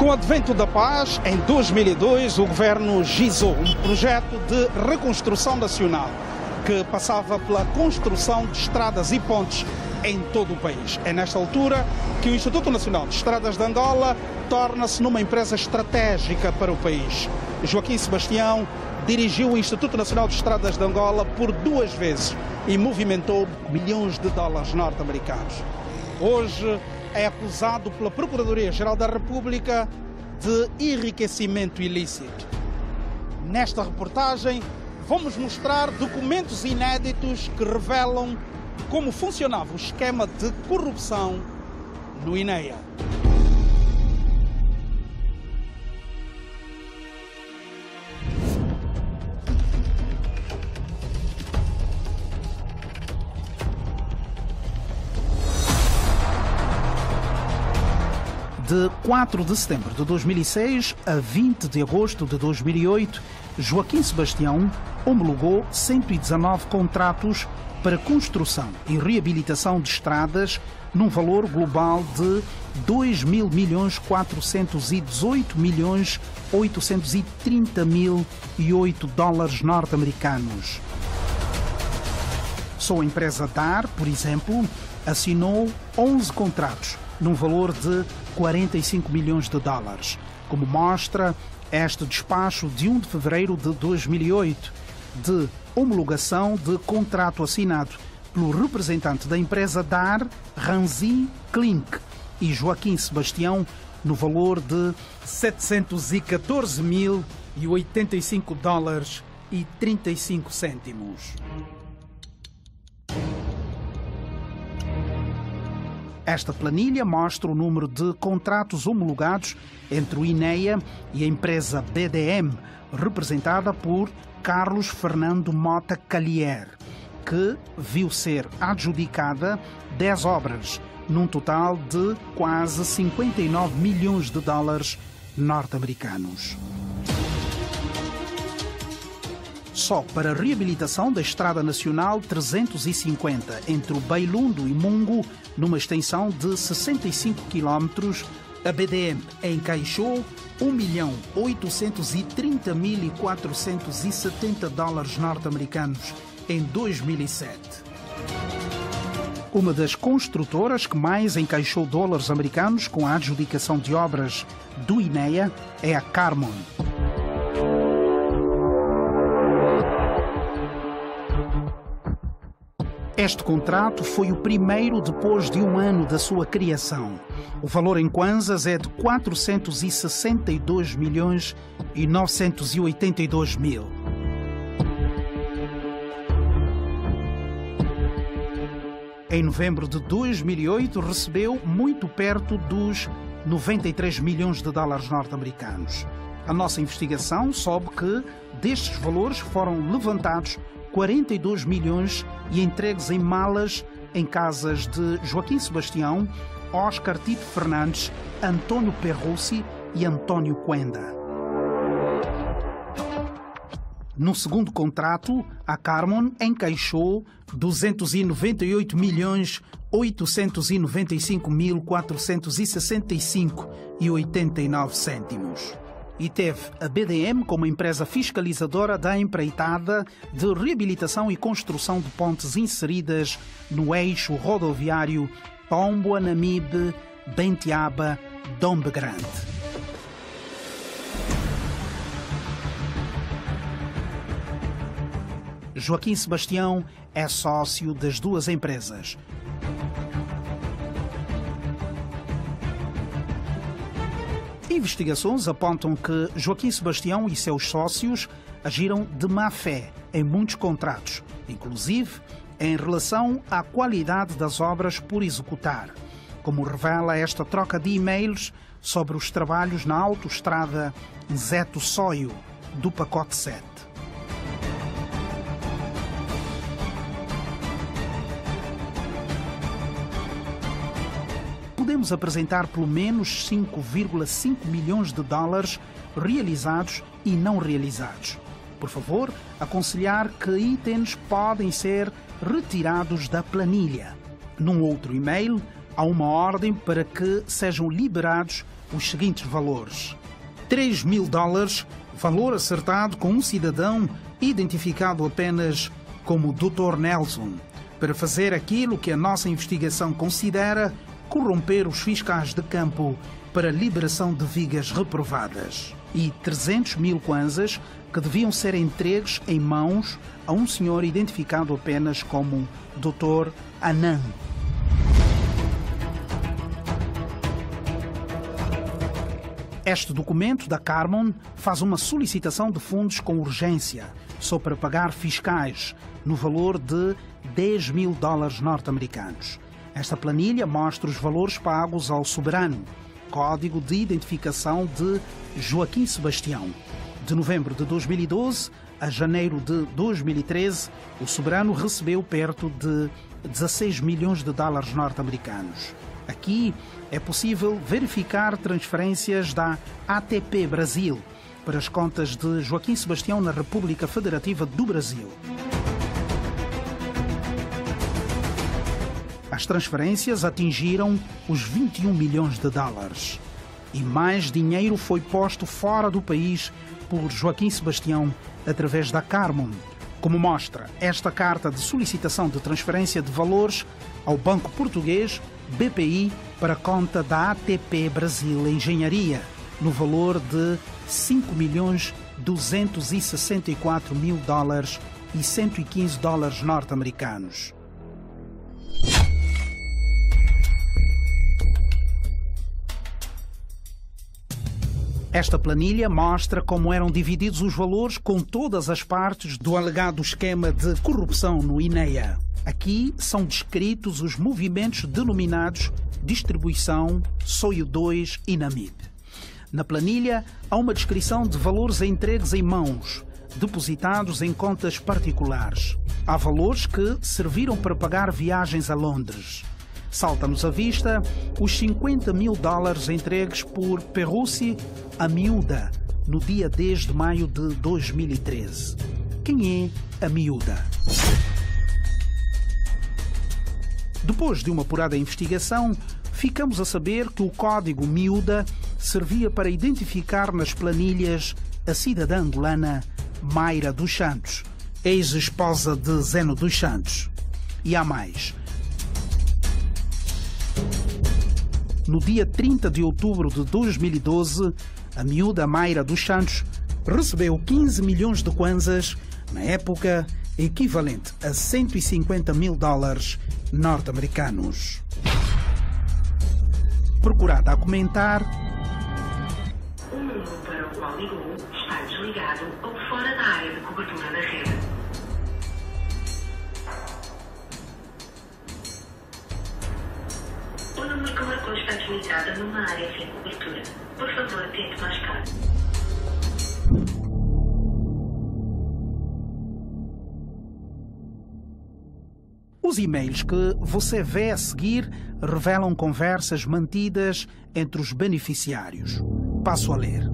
No advento da paz, em 2002, o governo gizou um projeto de reconstrução nacional que passava pela construção de estradas e pontes em todo o país. É nesta altura que o Instituto Nacional de Estradas de Angola torna-se numa empresa estratégica para o país. Joaquim Sebastião dirigiu o Instituto Nacional de Estradas de Angola por 2 vezes e movimentou milhões de dólares norte-americanos. Hoje é acusado pela Procuradoria-Geral da República de enriquecimento ilícito. Nesta reportagem, vamos mostrar documentos inéditos que revelam como funcionava o esquema de corrupção no INEA. De 4 de setembro de 2006 a 20 de agosto de 2008, Joaquim Sebastião homologou 119 contratos para construção e reabilitação de estradas num valor global de 2.418.830.008 dólares norte-americanos. Só a empresa DAR, por exemplo, assinou 11 contratos num valor de 45 milhões de dólares, como mostra este despacho de 1 de fevereiro de 2008, de homologação de contrato assinado pelo representante da empresa DAR, Ranzi Klink, e Joaquim Sebastião, no valor de 714.085 dólares e 35 cêntimos. Esta planilha mostra o número de contratos homologados entre o INEA e a empresa BDM, representada por Carlos Fernando Mota Calier, que viu ser adjudicada 10 obras, num total de quase 59 milhões de dólares norte-americanos. Só para a reabilitação da Estrada Nacional 350 entre o Beilundo e Mungo, numa extensão de 65 km, a BDM encaixou 1.830.470 dólares norte-americanos em 2007. Uma das construtoras que mais encaixou dólares americanos com a adjudicação de obras do INEA é a Carmon. Este contrato foi o primeiro depois de 1 ano da sua criação. O valor em kwanzas é de 462.982.000. Em novembro de 2008, recebeu muito perto dos 93 milhões de dólares norte-americanos. A nossa investigação soube que destes valores foram levantados 42 milhões e entregues em malas em casas de Joaquim Sebastião, Oscar Tito Fernandes, António Perrussi e António Quenda. No segundo contrato, a Carmon encaixou 298.895.465,89 cêntimos. E teve a BDM como empresa fiscalizadora da empreitada de reabilitação e construção de pontes inseridas no eixo rodoviário Pomboa-Namibe-Bentiaba-Dombe Grande. Joaquim Sebastião é sócio das 2 empresas. Investigações apontam que Joaquim Sebastião e seus sócios agiram de má fé em muitos contratos, inclusive em relação à qualidade das obras por executar, como revela esta troca de e-mails sobre os trabalhos na autoestrada Zeto Soio, do pacote 7. Podemos apresentar pelo menos 5,5 milhões de dólares realizados e não realizados. Por favor, aconselhar que itens podem ser retirados da planilha. Num outro e-mail, há uma ordem para que sejam liberados os seguintes valores: $3.000, valor acertado com um cidadão identificado apenas como Dr. Nelson, para fazer aquilo que a nossa investigação considera corromper os fiscais de campo para liberação de vigas reprovadas. E 300.000 kwanzas que deviam ser entregues em mãos a um senhor identificado apenas como Dr. Anand. Este documento da Carmon faz uma solicitação de fundos com urgência, só para pagar fiscais, no valor de $10.000 norte-americanos. Esta planilha mostra os valores pagos ao soberano, código de identificação de Joaquim Sebastião. De novembro de 2012 a janeiro de 2013, o soberano recebeu perto de $16 milhões norte-americanos. Aqui é possível verificar transferências da ATP Brasil para as contas de Joaquim Sebastião na República Federativa do Brasil. As transferências atingiram os $21 milhões. E mais dinheiro foi posto fora do país por Joaquim Sebastião através da Carmon, como mostra esta carta de solicitação de transferência de valores ao Banco Português BPI para a conta da ATP Brasil Engenharia, no valor de $5.264.000 e $115 norte-americanos. Esta planilha mostra como eram divididos os valores com todas as partes do alegado esquema de corrupção no INEA. Aqui são descritos os movimentos denominados Distribuição, Soio 2 e Namib. Na planilha há uma descrição de valores entregues em mãos, depositados em contas particulares. Há valores que serviram para pagar viagens a Londres. Salta-nos à vista os $50 mil entregues por Perrussi a miúda no dia 10 de maio de 2013. Quem é a miúda? Depois de uma apurada investigação, ficamos a saber que o código miúda servia para identificar nas planilhas a cidadã angolana Mayra dos Santos, ex-esposa de Zeno dos Santos. E há mais. No dia 30 de outubro de 2012, a miúda Mayra dos Santos recebeu $15 milhões de kwanzas, na época equivalente a $150 mil norte-americanos. Procurada a comentar: o número para o qual ligou está desligado ou fora da área de cobertura da rede. O número que marcou está desligado numa área sem cobertura. Por favor, tente mais tarde. Os e-mails que você vê a seguir revelam conversas mantidas entre os beneficiários. Passo a ler.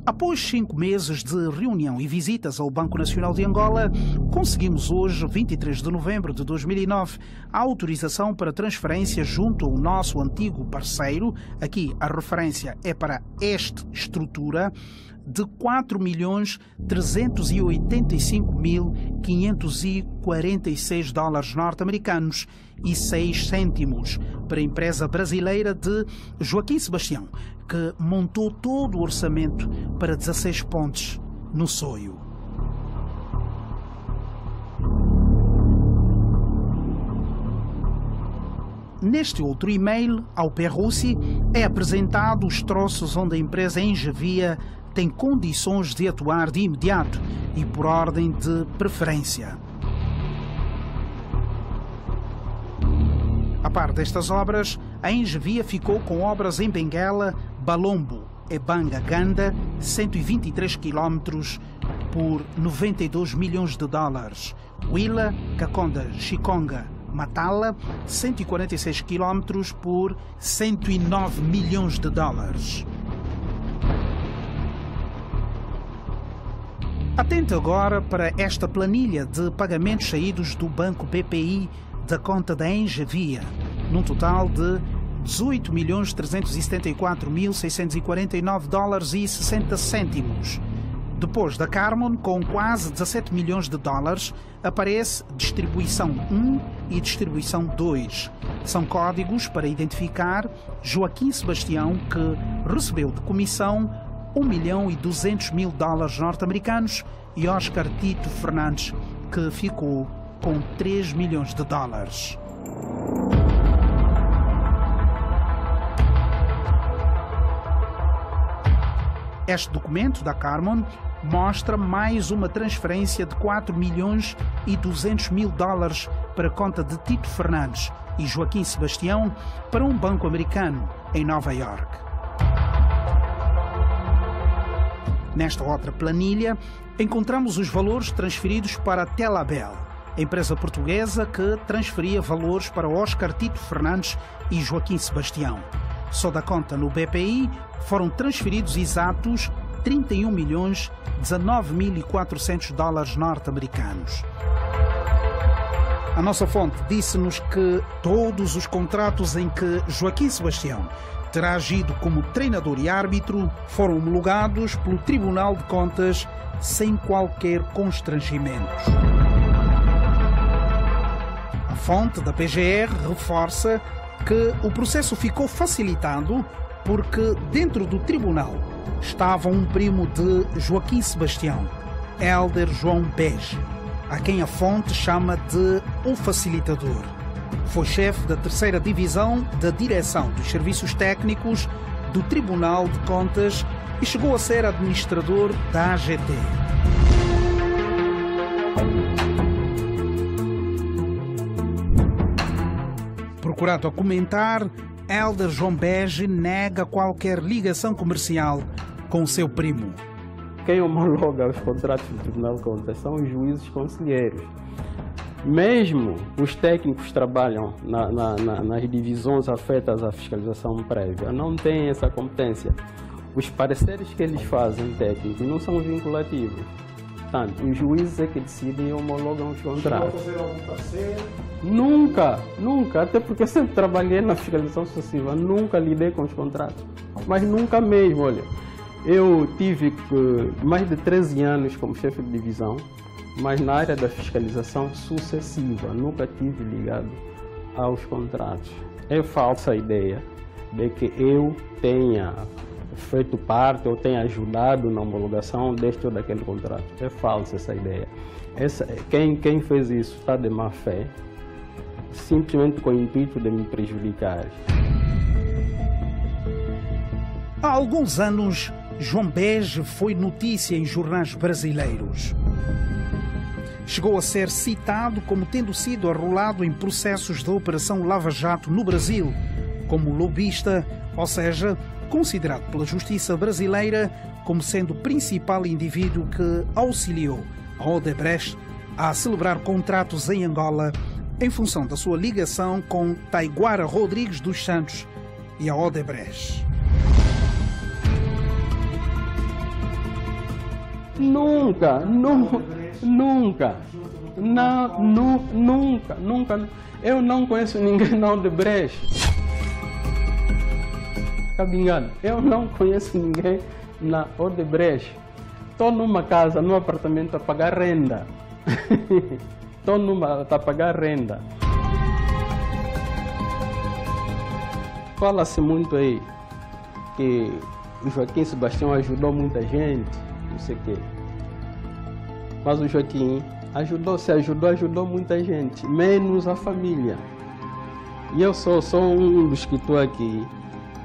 Após 5 meses de reunião e visitas ao Banco Nacional de Angola, conseguimos hoje, 23 de novembro de 2009, a autorização para transferência junto ao nosso antigo parceiro, aqui a referência é para esta estrutura, de $4.385.546 norte-americanos e 6 cêntimos para a empresa brasileira de Joaquim Sebastião, que montou todo o orçamento para 16 pontes no Soio. Neste outro e-mail, ao Perrussi, é apresentado os troços onde a empresa Engevia tem condições de atuar de imediato e por ordem de preferência. A par destas obras, a Engevia ficou com obras em Benguela, Balombo e Banga Ganda, 123 km por $92 milhões. Huila, Kakonda, Chikonga, Matala, 146 km por $109 milhões. Atente agora para esta planilha de pagamentos saídos do Banco BPI da conta da Engevia, num total de $18.374.649 dólares e 60 cêntimos. Depois da Carmon, com quase 17 milhões de dólares, aparece Distribuição 1 e Distribuição 2. São códigos para identificar Joaquim Sebastião, que recebeu de comissão $1.200.000 dólares norte-americanos, e Oscar Tito Fernandes, que ficou com 3 milhões de dólares. Este documento da Carmon mostra mais uma transferência de $4.200.000 dólares para a conta de Tito Fernandes e Joaquim Sebastião para um banco americano em Nova York. Nesta outra planilha, encontramos os valores transferidos para a Telabel, a empresa portuguesa que transferia valores para Oscar Tito Fernandes e Joaquim Sebastião. Só da conta no BPI foram transferidos exatos $31.019.400 dólares norte-americanos. A nossa fonte disse-nos que todos os contratos em que Joaquim Sebastião terá agido como treinador e árbitro foram homologados pelo Tribunal de Contas sem qualquer constrangimento. A fonte da PGR reforça que o processo ficou facilitado porque dentro do tribunal estava um primo de Joaquim Sebastião, Hélder João Bege, a quem a fonte chama de o facilitador. Foi chefe da 3ª Divisão da Direção dos Serviços Técnicos do Tribunal de Contas e chegou a ser administrador da AGT. Procurado a comentar, Hélder João Bege nega qualquer ligação comercial com o seu primo. Quem homologa os contratos do Tribunal de Contas são os juízes conselheiros. Mesmo os técnicos que trabalham nas divisões afetas à fiscalização prévia não têm essa competência. Os pareceres que eles fazem técnicos não são vinculativos. Portanto, os juízes é que decidem e homologam os contratos. Fazer algum parceiro? Nunca, até porque sempre trabalhei na fiscalização sucessiva, nunca lidei com os contratos, mas nunca mesmo, olha. Eu tive mais de 13 anos como chefe de divisão, mas na área da fiscalização sucessiva, nunca tive ligado aos contratos. É falsa a ideia de que eu tenha feito parte ou tenha ajudado na homologação deste ou daquele contrato. É falsa essa ideia. Quem fez isso está de má fé, simplesmente com o intuito de me prejudicar. Há alguns anos, João Bege foi notícia em jornais brasileiros. Chegou a ser citado como tendo sido arrolado em processos da Operação Lava Jato no Brasil, como lobista, ou seja, considerado pela justiça brasileira como sendo o principal indivíduo que auxiliou a Odebrecht a celebrar contratos em Angola em função da sua ligação com Taiguara Rodrigues dos Santos e a Odebrecht. Nunca. Eu não conheço ninguém na Odebrecht. Está me engano. Eu não conheço ninguém na Odebrecht. Estou numa casa, num apartamento a pagar renda. Estou a pagar renda. Fala-se muito aí que o Joaquim Sebastião ajudou muita gente, não sei o quê. Mas o Joaquim ajudou muita gente, menos a família. E eu sou um dos que estou aqui,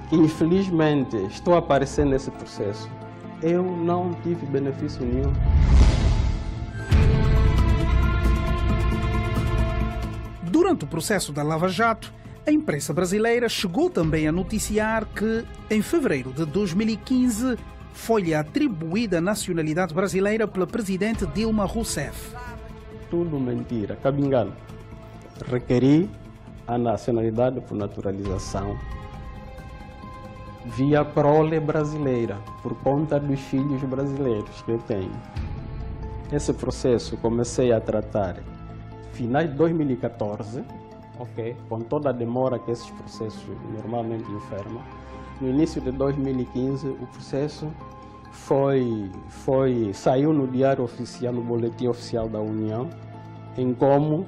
que infelizmente estou a aparecer nesse processo. Eu não tive benefício nenhum. Durante o processo da Lava Jato, a imprensa brasileira chegou também a noticiar que, em fevereiro de 2015, foi-lhe atribuída a nacionalidade brasileira pela presidente Dilma Rousseff. Tudo mentira, cabe engano. Requeri a nacionalidade por naturalização via prole brasileira, por conta dos filhos brasileiros que eu tenho. Esse processo comecei a tratar finais de 2014, ok? Com toda a demora que esses processos normalmente enfermam. No início de 2015, o processo saiu no Diário Oficial, no Boletim Oficial da União, em como,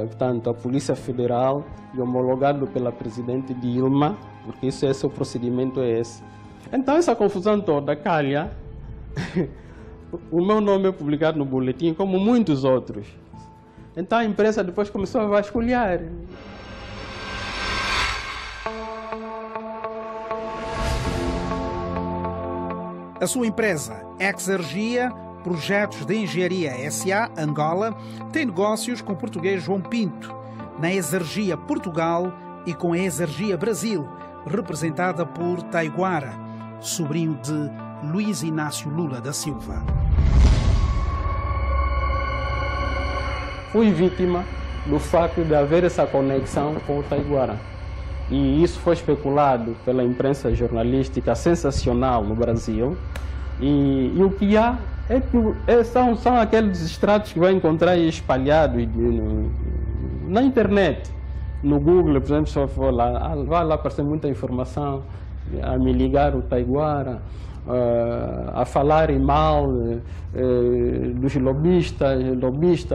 portanto, a Polícia Federal e homologado pela Presidente Dilma, porque esse o procedimento é esse. Então, essa confusão toda calha, o meu nome é publicado no boletim, como muitos outros. Então, a imprensa depois começou a vasculhar. A sua empresa, Exergia Projetos de Engenharia S.A. Angola, tem negócios com o português João Pinto, na Exergia Portugal e com a Exergia Brasil, representada por Taiguara, sobrinho de Luiz Inácio Lula da Silva. Fui vítima do facto de haver essa conexão com o Taiguara. E isso foi especulado pela imprensa jornalística sensacional no Brasil. E o que há é que são aqueles extratos que vai encontrar espalhados na internet. No Google, por exemplo, se eu for lá, vai lá aparecer muita informação, a me ligar o Taiguara, a falarem mal dos lobistas,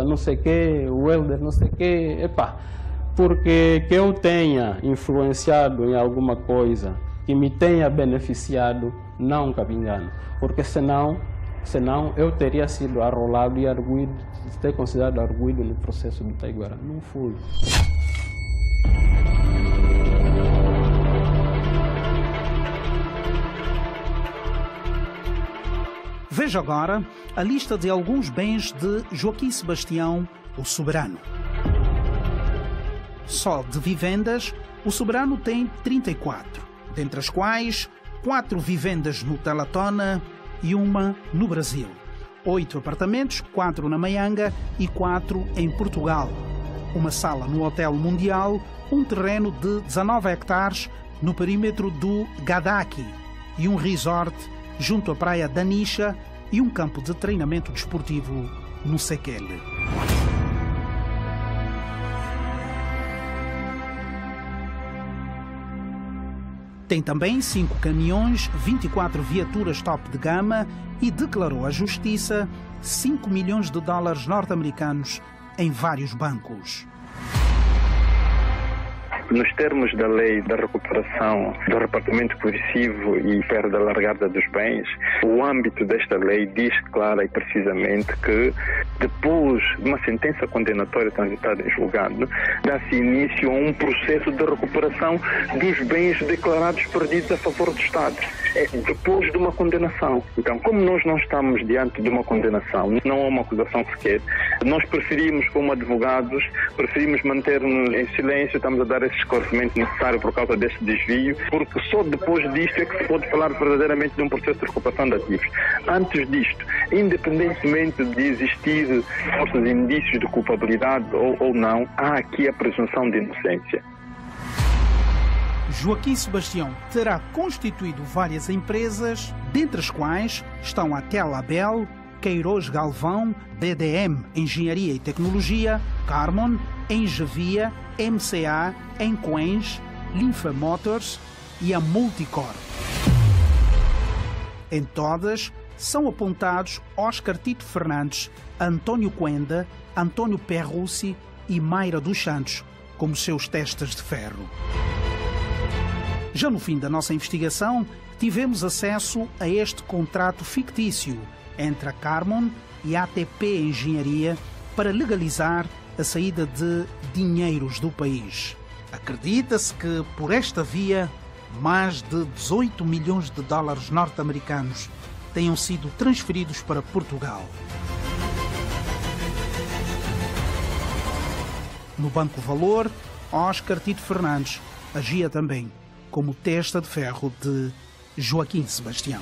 não sei o quê, o Helder, não sei o quê. Epá, porque que eu tenha influenciado em alguma coisa que me tenha beneficiado, nunca me engano. Porque senão eu teria sido arrolado e arguido, ter considerado arguido no processo do Taiguara. Não fui. Veja agora a lista de alguns bens de Joaquim Sebastião, o Soberano. Só de vivendas, o Soberano tem 34, dentre as quais 4 vivendas no Talatona e uma no Brasil. 8 apartamentos, 4 na Maianga e 4 em Portugal. Uma sala no Hotel Mundial, um terreno de 19 hectares no perímetro do Gadaki e um resort junto à praia da Nicha e um campo de treinamento desportivo no Sequele. Tem também 5 caminhões, 24 viaturas top de gama e declarou à Justiça 5 milhões de dólares norte-americanos em vários bancos. Nos termos da lei da recuperação do repartimento progressivo e perda alargada dos bens, o âmbito desta lei diz clara e precisamente que, depois de uma sentença condenatória transitada em julgado, dá-se início a um processo de recuperação dos bens declarados perdidos a favor do Estado. Depois de uma condenação. Então, como nós não estamos diante de uma condenação, não há uma acusação sequer, nós preferimos, como advogados, manter-nos em silêncio, estamos a dar esse esclarecimento necessário por causa deste desvio, porque só depois disto é que se pode falar verdadeiramente de um processo de recuperação de ativos. Antes disto, independentemente de existir fortes indícios de culpabilidade ou não, há aqui a presunção de inocência. Joaquim Sebastião terá constituído várias empresas, dentre as quais estão a Telabel, Queiroz Galvão, BDM Engenharia e Tecnologia, Carmon, Engevia, MCA, Encoens, Linfa Motors e a Multicorp. Em todas são apontados Oscar Tito Fernandes, António Quenda, António Perrussi e Mayra dos Santos como seus testas de ferro. Já no fim da nossa investigação, tivemos acesso a este contrato fictício entre a Carmon e a ATP Engenharia para legalizar a saída de dinheiros do país. Acredita-se que, por esta via, mais de 18 milhões de dólares norte-americanos tenham sido transferidos para Portugal. No Banco Valor, Oscar Tito Fernandes agia também como testa de ferro de Joaquim Sebastião.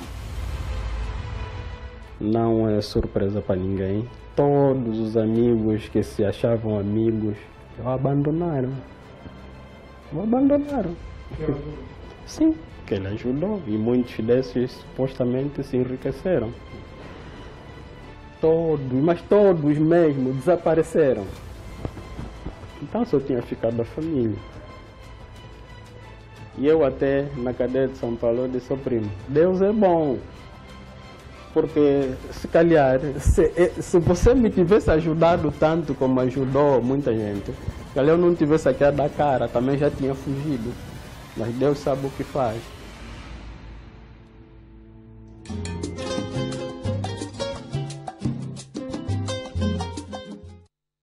Não é surpresa para ninguém. Todos os amigos que se achavam amigos o abandonaram. Sim, que ele ajudou. E muitos desses supostamente se enriqueceram. Todos, mas todos mesmo, desapareceram. Então só tinha ficado a família. E eu até na cadeia de São Paulo eu disse ao primo, Deus é bom. Porque se calhar, se você me tivesse ajudado tanto como ajudou muita gente, se calhar eu não tivesse aqui a dar cara, também já tinha fugido. Mas Deus sabe o que faz.